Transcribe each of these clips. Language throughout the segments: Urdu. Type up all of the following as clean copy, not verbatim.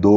2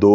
2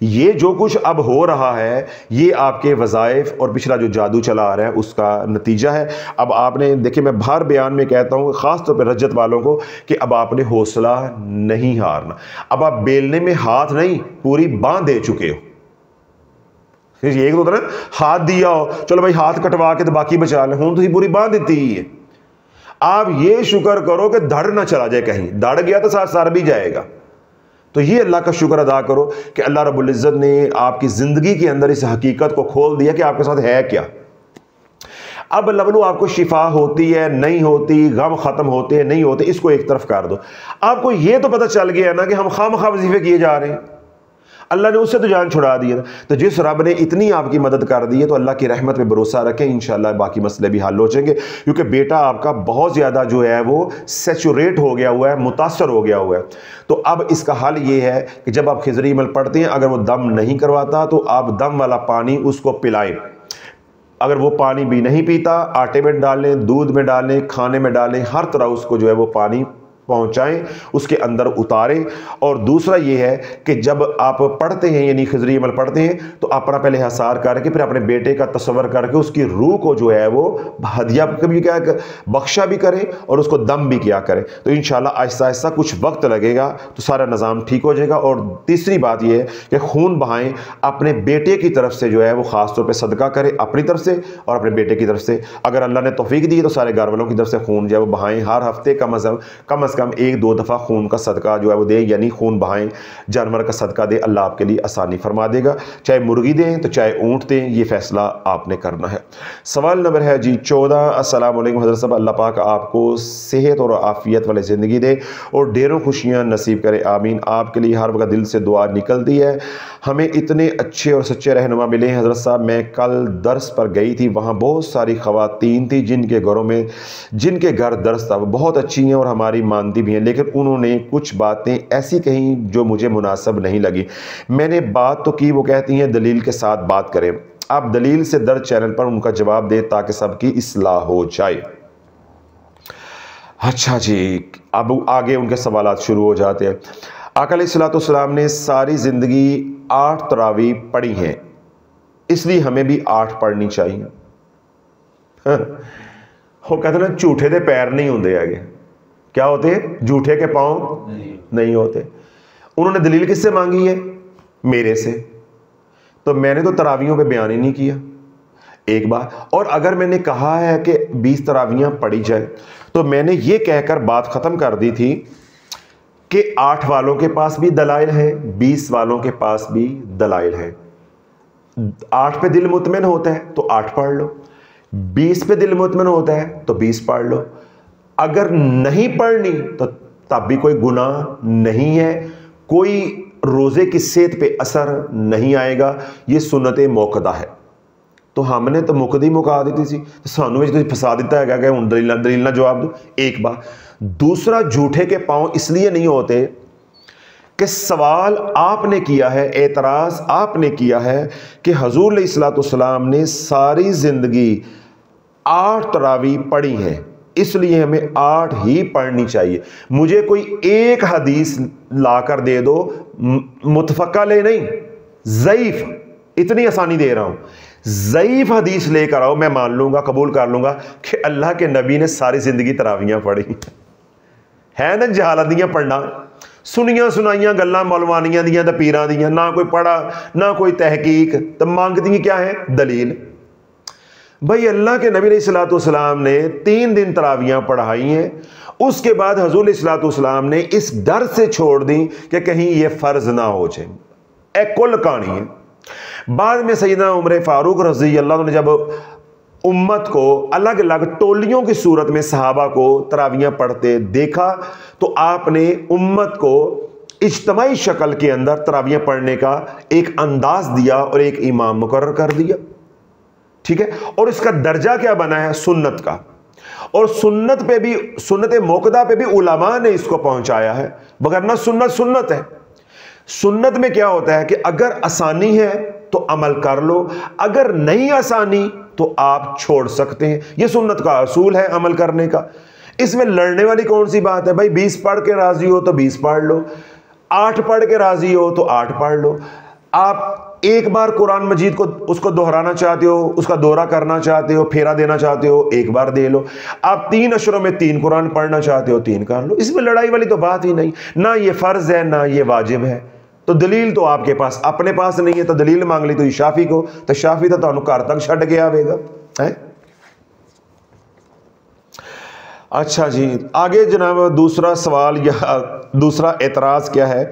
یہ جو کچھ اب ہو رہا ہے یہ آپ کے وظائف اور پچھلا جو جادو چلا آ رہا ہے اس کا نتیجہ ہے۔ اب آپ نے دیکھیں، میں ہر بیان میں کہتا ہوں خاص طور پہ رجت والوں کو کہ اب آپ نے حوصلہ نہیں ہارنا۔ اب آپ بیلنے میں ہاتھ نہیں، پوری باندھ دے چکے ہو۔ ایک تو ہوتا نا ہاتھ دیا ہو، چلو بھائی ہاتھ کٹوا کے تو باقی بچا لیں، ہوں تو ہی پوری باندھ دیتی ہی ہے۔ آپ یہ شکر کرو کہ دھڑ نہ چلا جائے، کہیں دھڑ گیا تو ساتھ سار بھی جائے گا۔ تو یہ اللہ کا شکر ادا کرو کہ اللہ رب العزت نے آپ کی زندگی کے اندر اس حقیقت کو کھول دیا کہ آپ کے ساتھ ہے کیا۔ اب لولو آپ کو شفا ہوتی ہے نہیں ہوتی، غم ختم ہوتے ہیں نہیں ہوتے، اس کو ایک طرف کر دو۔ آپ کو یہ تو پتہ چل گیا نا کہ ہم خواہ وظیفے کیے جا رہے ہیں، اللہ نے اس سے تو جان چھڑا دی ہے۔ تو جس رب نے اتنی آپ کی مدد کر دی ہے تو اللہ کی رحمت پہ بھروسہ رکھیں، انشاءاللہ باقی مسئلے بھی حل ہو جائیں گے، کیونکہ بیٹا آپ کا بہت زیادہ جو ہے وہ سیچوریٹ ہو گیا ہوا ہے، متاثر ہو گیا ہوا ہے۔ تو اب اس کا حل یہ ہے کہ جب آپ خضری عمل پڑھتے ہیں، اگر وہ دم نہیں کرواتا تو آپ دم والا پانی اس کو پلائیں۔ اگر وہ پانی بھی نہیں پیتا، آٹے میں ڈالیں، دودھ میں ڈالیں، کھانے میں ڈالیں، ہر طرح اس کو جو ہے وہ پانی پہنچائیں، اس کے اندر اتاریں۔ اور دوسرا یہ ہے کہ جب آپ پڑھتے ہیں یعنی خضری عمل پڑھتے ہیں تو اپنا پہلے حصار کر کے پھر اپنے بیٹے کا تصور کر کے اس کی روح کو جو ہے وہ ہدیہ کبھی کیا بخشا بھی کریں اور اس کو دم بھی کیا کریں۔ تو انشاءاللہ آہستہ آہستہ کچھ وقت لگے گا تو سارا نظام ٹھیک ہو جائے گا۔ اور تیسری بات یہ ہے کہ خون بہائیں، اپنے بیٹے کی طرف سے جو ہے وہ خاص طور پہ صدقہ کریں، اپنی طرف سے اور اپنے بیٹے کی طرف سے۔ اگر اللہ نے توفیق دی تو سارے گھر والوں کی طرف سے خون جو ہے وہ بہائیں، ہر ہفتے کم از کم 1-2 دفعہ خون کا صدقہ جو ہے وہ دیں، یعنی خون بہائیں، جانور کا صدقہ دیں، اللہ آپ کے لیے آسانی فرما دے گا۔ چاہے مرغی دیں تو چاہے اونٹ دیں، یہ فیصلہ آپ نے کرنا ہے۔ سوال نمبر ہے جی 14۔ السلام علیکم حضرت صاحب، اللہ پاک آپ کو صحت اور عافیت والی زندگی دے اور ڈھیروں خوشیاں نصیب کرے، آمین۔ آپ کے لیے ہر وقت دل سے دعا نکلتی ہے، ہمیں اتنے اچھے اور سچے رہنما ملے ہیں حضرت صاحب۔ میں کل درس پر گئی تھی، وہاں بہت ساری خواتین تھیں جن کے گھر درس تھا، وہ بہت اچھی ہیں اور ہماری مانتی بھی ہیں، لیکن انہوں نے کچھ باتیں ایسی کہیں جو مجھے مناسب نہیں لگی۔ میں نے بات تو کی، وہ کہتی ہیں دلیل کے ساتھ بات کریں۔ آپ دلیل سے درد چینل پر ان کا جواب دیں تاکہ سب کی اصلاح ہو جائے۔ اچھا جی، اب آگے ان کے سوالات شروع ہو جاتے ہیں۔ آقا علیہ الصلوۃ والسلام نے ساری زندگی 8 تراویح پڑھی ہیں، اس لیے ہمیں بھی 8 پڑھنی چاہیے۔ وہ کہتے ہیں نا جھوٹے دے پیر نہیں ہوندے آگے، کیا ہوتے ہیں؟ جھوٹے کے پاؤں نہیں ہوتے۔ انہوں نے دلیل کس سے مانگی ہے؟ میرے سے۔ تو میں نے تو تراویحوں پہ بیان ہی نہیں کیا ایک بار۔ اور اگر میں نے کہا ہے کہ 20 تراویحاں پڑھی جائے تو میں نے یہ کہہ کر بات ختم کر دی تھی کہ 8 والوں کے پاس بھی دلائل ہیں، 20 والوں کے پاس بھی دلائل ہیں۔ 8 پہ دل مطمئن ہوتا ہے تو 8 پڑھ لو، 20 پہ دل مطمئن ہوتا ہے تو 20 پڑھ لو۔ اگر نہیں پڑھنی تو تب بھی کوئی گناہ نہیں ہے، کوئی روزے کی صحت پہ اثر نہیں آئے گا، یہ سنت موقدہ ہے۔ تو ہم نے تو مقدی مکا دیتی سی، تو سانو تو پھسا دیتا ہے کہ ہوں دلیل نہ جواب دو ایک بار۔ دوسرا، جھوٹے کے پاؤں اس لیے نہیں ہوتے کہ سوال آپ نے کیا ہے، اعتراض آپ نے کیا ہے کہ حضور علیہ الصلوۃ والسلام نے ساری زندگی 8 تراویح پڑھی ہیں، اس لیے ہمیں 8 ہی پڑھنی چاہیے۔ مجھے کوئی ایک حدیث لا کر دے دو، متفقہ لے نہیں، ضعیف، اتنی آسانی دے رہا ہوں، ضعیف حدیث لے کر آؤ، میں مان لوں گا، قبول کر لوں گا کہ اللہ کے نبی نے ساری زندگی تراویحاں پڑھی ہے نا۔ جہالتیاں پڑھنا، سنیاں سنائیاں گلاں مولوانیاں دیاں تے پیراں دیاں، نہ کوئی پڑھا نہ کوئی تحقیق، تو مانگتی کیا ہے؟ دلیل۔ بھائی اللہ کے نبی علیہ الصلوۃ والسلام نے 3 دن تراویحاں پڑھائی ہیں، اس کے بعد حضور علیہ الصلوۃ والسلام نے اس ڈر سے چھوڑ دی کہ کہیں یہ فرض نہ ہو جائے۔ ایک کل کہانی ہے۔ بعد میں سیدنا عمر فاروق رضی اللہ عنہ نے جب امت کو الگ الگ ٹولیوں کی صورت میں صحابہ کو تراویحاں پڑھتے دیکھا تو آپ نے امت کو اجتماعی شکل کے اندر تراویحاں پڑھنے کا ایک انداز دیا اور ایک امام مقرر کر دیا، ٹھیک ہے۔ اور اس کا درجہ کیا بنا ہے؟ سنت کا۔ اور سنت پہ بھی، سنت موقدہ پہ بھی علماء نے اس کو پہنچایا ہے، وگرنہ سنت سنت ہے۔ سنت میں کیا ہوتا ہے کہ اگر آسانی ہے تو عمل کر لو، اگر نہیں آسانی تو آپ چھوڑ سکتے ہیں، یہ سنت کا اصول ہے عمل کرنے کا۔ اس میں لڑنے والی کون سی بات ہے؟ بھائی 20 پڑھ کے راضی ہو تو 20 پڑھ لو، 8 پڑھ کے راضی ہو تو 8 پڑھ لو۔ آپ ایک بار قرآن مجید کو اس کو دہرانا چاہتے ہو، اس کا دورہ کرنا چاہتے ہو، پھیرا دینا چاہتے ہو، ایک بار دے لو۔ آپ 3 اشروں میں 3 قرآن پڑھنا چاہتے ہو، 3 کر لو۔ اس میں لڑائی والی تو بات ہی نہیں، نہ یہ فرض ہے نہ یہ واجب ہے۔ تو دلیل تو آپ کے پاس اپنے پاس نہیں ہے، تو دلیل مانگ لی تو شافی کو، تو شافی تو تانوں گھر تک چھڈ کے آوے گا۔ اچھا جی، آگے جناب دوسرا سوال یا دوسرا اعتراض کیا ہے؟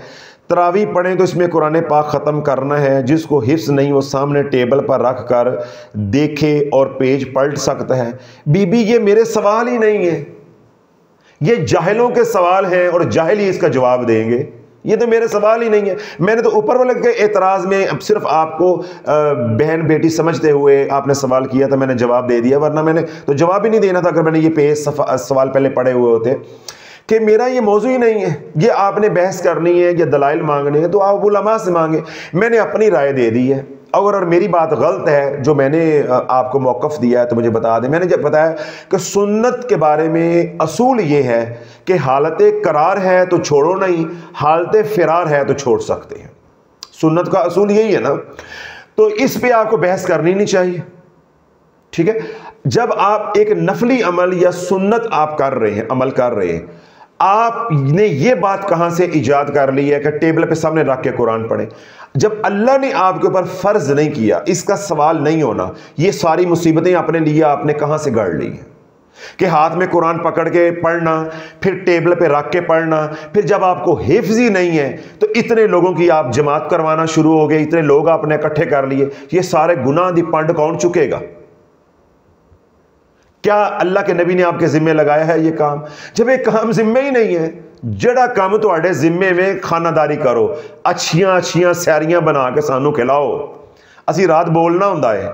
تراویح پڑھیں تو اس میں قرآن پاک ختم کرنا ہے، جس کو حفظ نہیں وہ سامنے ٹیبل پر رکھ کر دیکھے اور پیج پلٹ سکتا ہے۔ بی بی یہ میرے سوال ہی نہیں ہے، یہ جاہلوں کے سوال ہیں اور جاہل ہی اس کا جواب دیں گے، یہ تو میرے سوال ہی نہیں ہے۔ میں نے تو اوپر والے کے اعتراض میں اب صرف آپ کو بہن بیٹی سمجھتے ہوئے آپ نے سوال کیا تھا، میں نے جواب دے دیا، ورنہ میں نے تو جواب ہی نہیں دینا تھا اگر میں نے یہ پیج سوال پہلے پڑھے ہوئے ہوتے کہ میرا یہ موضوع ہی نہیں ہے، یہ آپ نے بحث کرنی ہے یا دلائل مانگنے ہیں تو آپ علماء سے مانگیں۔ میں نے اپنی رائے دے دی ہے، اگر میری بات غلط ہے جو میں نے آپ کو موقف دیا ہے تو مجھے بتا دیں۔ میں نے جب بتایا کہ سنت کے بارے میں اصول یہ ہے کہ حالت قرار ہے تو چھوڑو نہیں، حالت فرار ہے تو چھوڑ سکتے ہیں، سنت کا اصول یہی ہے نا، تو اس پہ آپ کو بحث کرنی نہیں چاہیے، ٹھیک ہے۔ جب آپ ایک نفلی عمل یا سنت آپ کر رہے ہیں، عمل کر رہے ہیں، آپ نے یہ بات کہاں سے ایجاد کر لی ہے کہ ٹیبل پہ سامنے رکھ کے قرآن پڑھیں؟ جب اللہ نے آپ کے اوپر فرض نہیں کیا، اس کا سوال نہیں ہونا، یہ ساری مصیبتیں اپنے لیے آپ نے کہاں سے گڑھ لی ہیں کہ ہاتھ میں قرآن پکڑ کے پڑھنا، پھر ٹیبل پہ رکھ کے پڑھنا، پھر جب آپ کو حفظ ہی نہیں ہے تو اتنے لوگوں کی آپ جماعت کروانا شروع ہو گئے، اتنے لوگ آپ نے اکٹھے کر لیے، یہ سارے گناہ دی پنڈ کون چکے گا؟ کیا اللہ کے نبی نے آپ کے ذمے لگایا ہے یہ کام؟ جب ایک کام ذمے ہی نہیں ہے، جڑا کام تواڈے ذمے میں کھانا داری کرو، اچھیاں سیریاں بنا کے سانو کھلاؤ، اسی رات بولنا ہوندا ہے،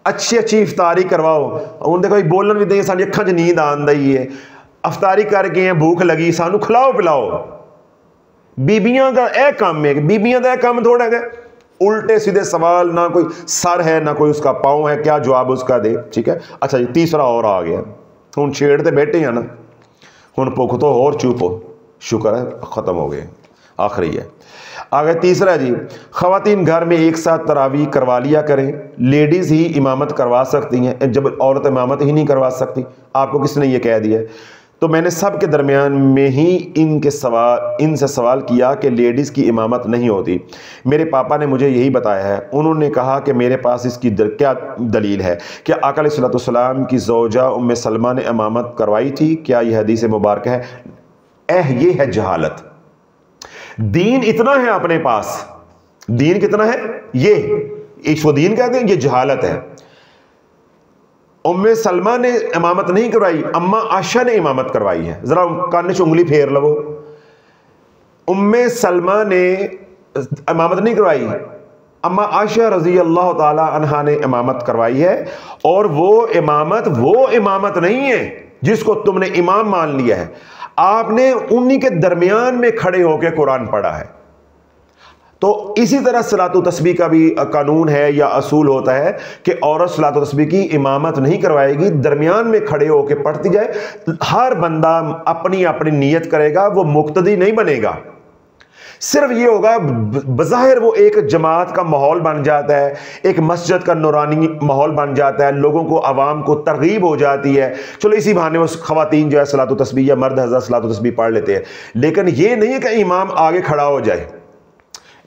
اچھی افطاری کرواؤ، ہن دیکھو بولن بھی دیں، ساری اکھاں 'چ نیند آن دی ہے، افطاری کر کے بھوک لگی، سانو کھلاؤ پلاؤ۔ بیبیاں کا اے کام ہے، بیبیاں دا اے کام تھوڑا ہے، الٹے سیدھے سوال، نہ کوئی سر ہے نہ کوئی اس کا پاؤں ہے، کیا جواب اس کا دے؟ ٹھیک ہے۔ اچھا جی، تیسرا اور آ گیا، ہن چھیڑتے بیٹھے ہیں نا، ہن بھوک تو اور چپ ہو، شکر ہے ختم ہو گئے، آخری ہے۔ آگے تیسرا جی، خواتین گھر میں ایک ساتھ تراویح کروا لیا کریں، لیڈیز ہی امامت کروا سکتی ہیں، جب عورت امامت ہی نہیں کروا سکتی، آپ کو کس نے یہ کہہ دیا ہے؟ تو میں نے سب کے درمیان میں ہی ان سے سوال کیا کہ لیڈیز کی امامت نہیں ہوتی، میرے پاپا نے مجھے یہی بتایا ہے، انہوں نے کہا کہ میرے پاس اس کی کیا دلیل ہے؟ کیا آقا علیہ السلام کی زوجہ ام سلمہ نے امامت کروائی تھی؟ کیا یہ حدیث مبارکہ ہے؟ یہ ہے جہالت۔ دین اتنا ہے اپنے پاس، دین کتنا ہے؟ یہ اس کو دین کہتے ہیں، یہ جہالت ہے۔ ام سلمہ نے امامت نہیں کروائی، اما عائشہ نے امامت کروائی ہے، ذرا کان چ انگلی پھیر لو۔ ام سلمہ نے امامت نہیں کروائی، اما عائشہ رضی اللہ تعالی عنہا نے امامت کروائی ہے، اور وہ امامت نہیں ہے جس کو تم نے امام مان لیا ہے، آپ نے انہی کے درمیان میں کھڑے ہو کے قرآن پڑھا ہے۔ تو اسی طرح صلاۃ و تسبیح کا بھی قانون ہے یا اصول ہوتا ہے کہ عورت صلاۃ و تسبیح کی امامت نہیں کروائے گی، درمیان میں کھڑے ہو کے پڑھتی جائے، ہر بندہ اپنی اپنی نیت کرے گا، وہ مقتدی نہیں بنے گا، صرف یہ ہوگا بظاہر وہ ایک جماعت کا ماحول بن جاتا ہے، ایک مسجد کا نورانی ماحول بن جاتا ہے، لوگوں کو عوام کو ترغیب ہو جاتی ہے، چلو اسی بہانے وہ خواتین جو ہے صلاۃ و تسبیح یا مرد حضرات صلاۃ و تسبیح پڑھ لیتے ہیں، لیکن یہ نہیں ہے کہ امام آگے کھڑا ہو جائے۔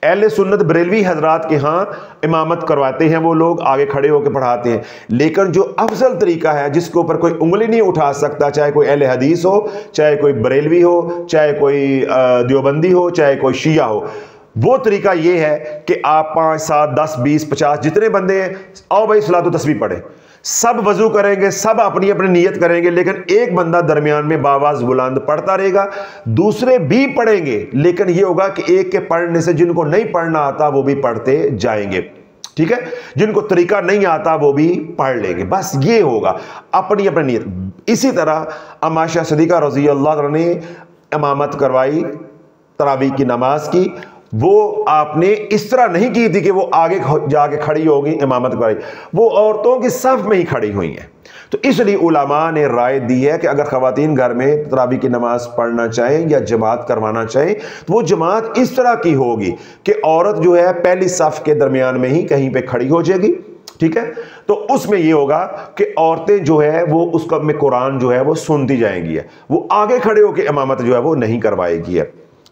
اہل سنت بریلوی حضرات کے ہاں امامت کرواتے ہیں، وہ لوگ آگے کھڑے ہو کے پڑھاتے ہیں، لیکن جو افضل طریقہ ہے جس کے اوپر کوئی انگلی نہیں اٹھا سکتا، چاہے کوئی اہل حدیث ہو، چاہے کوئی بریلوی ہو، چاہے کوئی دیوبندی ہو، چاہے کوئی شیعہ ہو، وہ طریقہ یہ ہے کہ آپ 5 7 10 20 50 جتنے بندے ہیں، آؤ بھائی صلاۃ و تسبیح پڑھیں، سب وضو کریں گے، سب اپنی اپنی نیت کریں گے، لیکن ایک بندہ درمیان میں باواز بلند پڑھتا رہے گا، دوسرے بھی پڑھیں گے، لیکن یہ ہوگا کہ ایک کے پڑھنے سے جن کو نہیں پڑھنا آتا وہ بھی پڑھتے جائیں گے، ٹھیک ہے، جن کو طریقہ نہیں آتا وہ بھی پڑھ لیں گے، بس یہ ہوگا، اپنی اپنی نیت۔ اسی طرح اما عائشہ صدیقہ رضی اللہ عنہ نے امامت کروائی تراویح کی نماز کی، وہ آپ نے اس طرح نہیں کی تھی کہ وہ آگے جا کے کھڑی ہوگی امامت کرائی، وہ عورتوں کی صف میں ہی کھڑی ہوئی ہیں۔ تو اس لیے علماء نے رائے دی ہے کہ اگر خواتین گھر میں تراویح کی نماز پڑھنا چاہیں یا جماعت کروانا چاہیں تو وہ جماعت اس طرح کی ہوگی کہ عورت جو ہے پہلی صف کے درمیان میں ہی کہیں پہ کھڑی ہو جائے گی، ٹھیک ہے، تو اس میں یہ ہوگا کہ عورتیں جو ہے وہ اس کا میں قرآن جو ہے وہ سنتی جائیں گی، وہ آگے کھڑے ہو کے امامت جو ہے وہ نہیں کروائے گی۔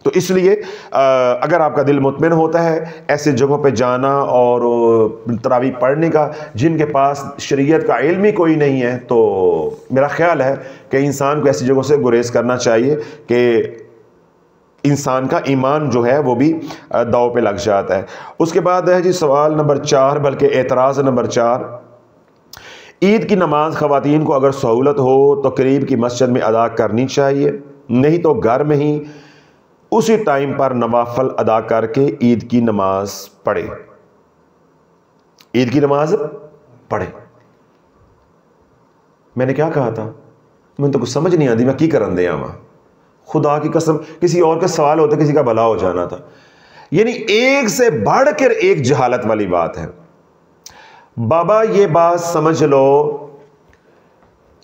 تو اس لیے اگر آپ کا دل مطمئن ہوتا ہے ایسے جگہوں پہ جانا اور تراویح پڑھنے کا جن کے پاس شریعت کا علم ہی کوئی نہیں ہے، تو میرا خیال ہے کہ انسان کو ایسی جگہوں سے گریز کرنا چاہیے کہ انسان کا ایمان جو ہے وہ بھی داؤ پہ لگ جاتا ہے۔ اس کے بعد ہے جی سوال نمبر 4، بلکہ اعتراض نمبر 4، عید کی نماز خواتین کو اگر سہولت ہو تو قریب کی مسجد میں ادا کرنی چاہیے، نہیں تو گھر میں ہی اسی ٹائم پر نوافل ادا کر کے عید کی نماز پڑھے، عید کی نماز پڑھے۔ میں نے کیا کہا تھا؟ میں تو کچھ سمجھ نہیں آتی، میں کی کرن دے آواں، خدا کی قسم کسی اور کا سوال ہوتا کسی کا بھلا ہو جانا تھا۔ یعنی ایک سے بڑھ کر ایک جہالت والی بات ہے۔ بابا یہ بات سمجھ لو،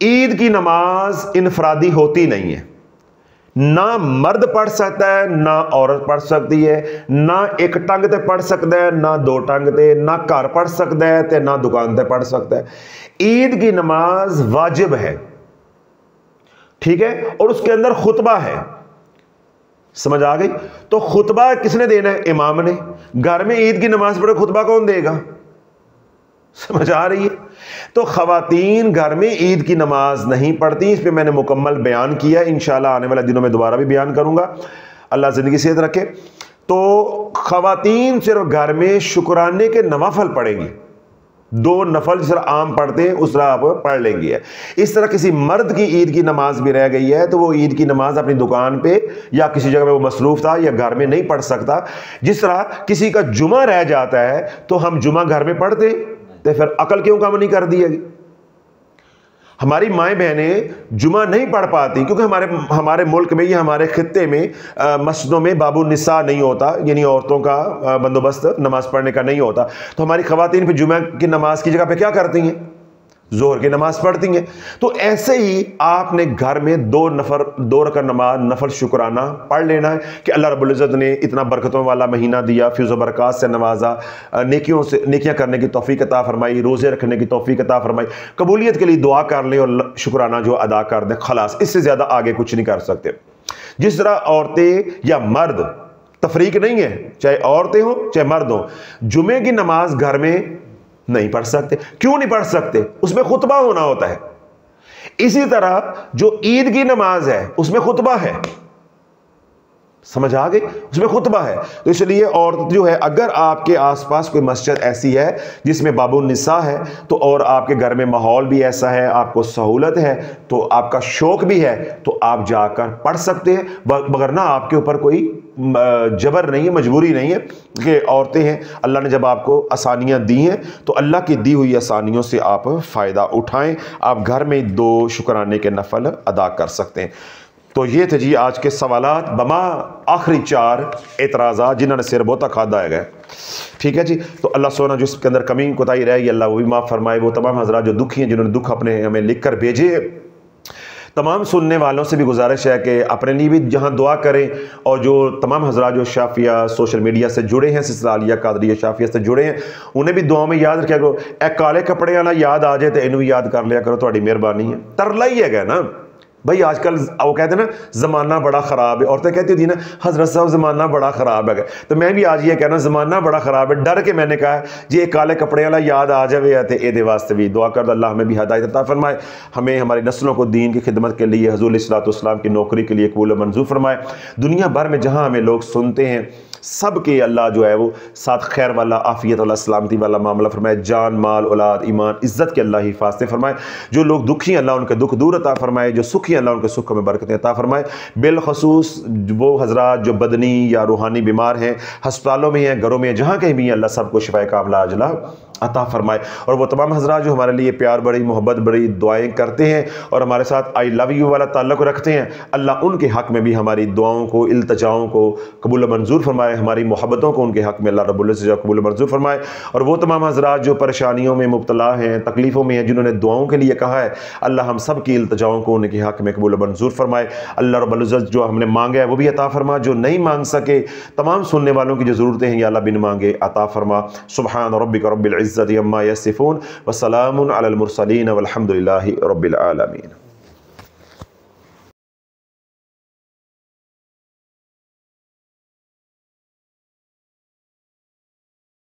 عید کی نماز انفرادی ہوتی نہیں ہے، نہ مرد پڑھ سکتا ہے نہ عورت پڑھ سکتی ہے، نہ ایک ٹنگ تے پڑھ سکتا ہے نہ دو ٹنگ تے، نہ گھر پڑھ سکتا ہے تے نہ دکان تے پڑھ سکتا ہے۔ عید کی نماز واجب ہے، ٹھیک ہے، اور اس کے اندر خطبہ ہے، سمجھ آ گئی؟ تو خطبہ کس نے دینا ہے؟ امام نے۔ گھر میں عید کی نماز پڑھے خطبہ کون دے گا؟ سمجھ آ رہی ہے؟ تو خواتین گھر میں عید کی نماز نہیں پڑھتی، اس پہ میں نے مکمل بیان کیا، انشاءاللہ آنے والے دنوں میں دوبارہ بھی بیان کروں گا، اللہ زندگی صحت رکھے۔ تو خواتین صرف گھر میں شکرانے کے نوافل پڑھیں گی، 2 نفل جس طرح عام پڑھتے ہیں اس طرح آپ پڑھ لیں گے۔ اس طرح کسی مرد کی عید کی نماز بھی رہ گئی ہے تو وہ عید کی نماز اپنی دکان پہ یا کسی جگہ پہ وہ مصروف تھا یا گھر میں نہیں پڑھ سکتا۔ جس طرح کسی کا جمعہ رہ جاتا ہے تو ہم جمعہ گھر میں پڑھتے تو پھر عقل کیوں کام نہیں کر دی گی؟ ہماری مائیں بہنیں جمعہ نہیں پڑھ پاتی کیونکہ ہمارے ملک میں یا ہمارے خطے میں مسجدوں میں باب النساء نہیں ہوتا، یعنی عورتوں کا بندوبست نماز پڑھنے کا نہیں ہوتا، تو ہماری خواتین پہ جمعہ کی نماز کی جگہ پہ کیا کرتی ہیں؟ ظہر کی نماز پڑھتی ہیں۔ تو ایسے ہی آپ نے گھر میں 2 رکعت نماز نفل شکرانہ پڑھ لینا ہے کہ اللہ رب العزت نے اتنا برکتوں والا مہینہ دیا، فیض و برکات سے نوازا، نیکیاں کرنے کی توفیق عطا فرمائی، روزے رکھنے کی توفیق عطا فرمائی، قبولیت کے لیے دعا کر لیں اور شکرانہ جو ادا کر دیں، خلاص، اس سے زیادہ آگے کچھ نہیں کر سکتے۔ جس طرح عورتیں یا مرد، تفریق نہیں ہے، چاہے عورتیں ہوں چاہے مرد ہوں، جمعے کی نماز گھر میں نہیں پڑھ سکتے۔ کیوں نہیں پڑھ سکتے؟ اس میں خطبہ ہونا ہوتا ہے۔ اسی طرح جو عید کی نماز ہے اس میں خطبہ ہے، سمجھ آ گئی؟ اس میں خطبہ ہے۔ تو اس لیے عورت جو ہے اگر آپ کے آس پاس کوئی مسجد ایسی ہے جس میں باب النساء ہے تو اور آپ کے گھر میں ماحول بھی ایسا ہے، آپ کو سہولت ہے، تو آپ کا شوق بھی ہے، تو آپ جا کر پڑھ سکتے ہیں، مگر نہ آپ کے اوپر کوئی جبر نہیں ہے، مجبوری نہیں ہے کہ عورتیں ہیں، اللہ نے جب آپ کو آسانیاں دی ہیں تو اللہ کی دی ہوئی آسانیوں سے آپ فائدہ اٹھائیں، آپ گھر میں 2 شکرانے کے نفل ادا کر سکتے ہیں۔ تو یہ تھے جی آج کے سوالات بما آخری 4 اعتراضات جنہوں نے سر بہتا کھادا ہے گئے، ٹھیک ہے جی۔ تو اللہ سونا جو اس کے اندر کمی کوتاہی رہ گئی اللہ وہ بھی معاف فرمائے، وہ تمام حضرات جو دکھی ہیں جنہوں نے دکھ اپنے ہمیں لکھ کر بھیجے، تمام سننے والوں سے بھی گزارش ہے کہ اپنے لیے بھی جہاں دعا کریں، اور جو تمام حضرات جو شافیہ سوشل میڈیا سے جڑے ہیں، سلسلہ عالیہ قادریہ شافیہ سے جڑے ہیں، انہیں بھی دعاؤں میں یاد رکھا کرو، اے کالے کپڑے والا یاد آ جائے تو انہوں بھی یاد کر لیا کرو، تہاڈی مہربانی ہے۔ ترلا ہی ہے گا نا بھائی، آج کل وہ کہتے ہیں نا زمانہ بڑا خراب ہے، عورتیں کہتی ہوتی ہیں نا حضرت صاحب زمانہ بڑا خراب ہے، تو میں بھی آج یہ کہنا زمانہ بڑا خراب ہے، ڈر کے میں نے کہا جی ایک کالے کپڑے والا یاد آ جائے تے اے دے واسطے بھی دعا کر دو، اللہ ہمیں بھی ہدایت عطا فرمائے، ہمیں ہماری نسلوں کو دین کی خدمت کے لیے، حضور علیہ الصلوۃ والسلام کی نوکری کے لیے قبول و منظور فرمائے، دنیا بھر میں جہاں ہمیں لوگ سنتے ہیں سب کے اللہ جو ہے وہ ساتھ خیر والا، عافیت والا، سلامتی والا معاملہ فرمائے، جان مال اولاد ایمان عزت کے اللہ حفاظتیں فرمائے، جو لوگ دکھی ہیں اللہ ان کے دکھ دور عطا فرمائے، جو سکھی ہیں اللہ ان کے سکھ میں برکتیں عطا فرمائے، بالخصوص وہ حضرات جو بدنی یا روحانی بیمار ہیں، ہسپتالوں میں ہیں، گھروں میں ہیں، جہاں کہیں بھی ہیں، اللہ سب کو شفائے کاملہ عاجلہ عطا فرمائے۔ اور وہ تمام حضرات جو ہمارے لیے پیار بڑی محبت بڑی دعائیں کرتے ہیں اور ہمارے ساتھ آئی لو یو والا تعلق رکھتے ہیں، اللہ ان کے حق میں بھی ہماری دعاؤں کو التجاؤں کو قبول و منظور فرمائے، ہماری محبتوں کو ان کے حق میں اللہ رب العزت قبول و منظور فرمائے۔ اور وہ تمام حضرات جو پریشانیوں میں مبتلا ہیں، تکلیفوں میں ہیں، جنہوں نے دعاؤں کے لیے کہا ہے، اللہ ہم سب کی التجاؤں کو ان کے حق میں قبول و منظور فرمائے۔ اللہ رب العزت جو ہم نے مانگا ہے وہ بھی عطا فرما، جو نہیں مانگ سکے تمام سننے والوں کی جو ضرورتیں ہیں یا اللہ بن مانگے عطا فرما۔ سبحان ربک رب العزت عما یصفون وسلام علی المرسلین والحمد للہ رب العالمین۔